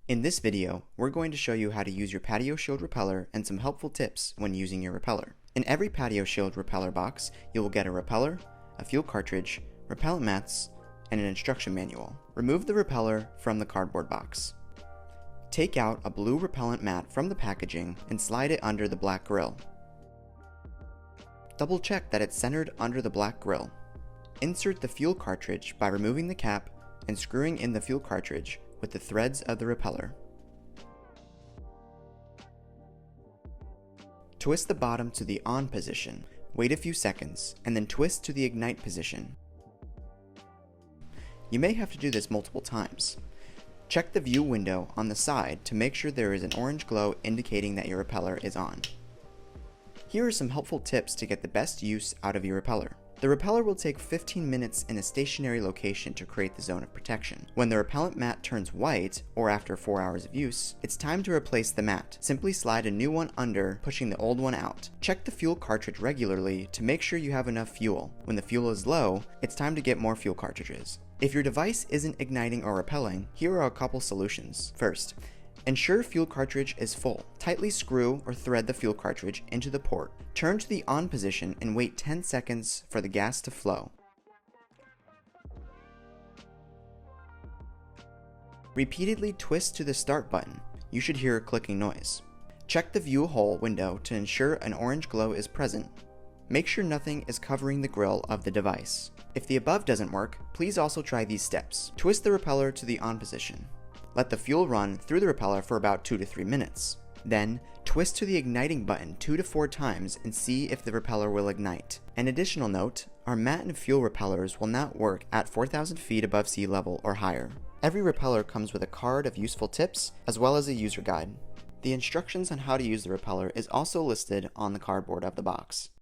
In this video, we're going to show you how to use your Patio Shield repeller and some helpful tips when using your repeller. In every Patio Shield repeller box, you will get a repeller, a fuel cartridge, repellent mats, and an instruction manual. Remove the repeller from the cardboard box. Take out a blue repellent mat from the packaging and slide it under the black grill. Double check that it's centered under the black grill. Insert the fuel cartridge by removing the cap and screwing in the fuel cartridge with the threads of the repeller. Twist the bottom to the on position, wait a few seconds, and then twist to the ignite position. You may have to do this multiple times. Check the view window on the side to make sure there is an orange glow indicating that your repeller is on. Here are some helpful tips to get the best use out of your repeller. The repeller will take 15 minutes in a stationary location to create the zone of protection. When the repellent mat turns white, or after 4 hours of use, it's time to replace the mat. Simply slide a new one under, pushing the old one out. Check the fuel cartridge regularly to make sure you have enough fuel. When the fuel is low, it's time to get more fuel cartridges. If your device isn't igniting or repelling, here are a couple solutions. First, ensure fuel cartridge is full. Tightly screw or thread the fuel cartridge into the port. Turn to the on position and wait 10 seconds for the gas to flow. Repeatedly twist to the start button. You should hear a clicking noise. Check the view hole window to ensure an orange glow is present. Make sure nothing is covering the grill of the device. If the above doesn't work, please also try these steps. Twist the repeller to the on position. Let the fuel run through the repeller for about 2 to 3 minutes. Then, twist to the igniting button 2 to 4 times and see if the repeller will ignite. An additional note, our mat and fuel repellers will not work at 4,000 feet above sea level or higher. Every repeller comes with a card of useful tips as well as a user guide. The instructions on how to use the repeller is also listed on the cardboard of the box.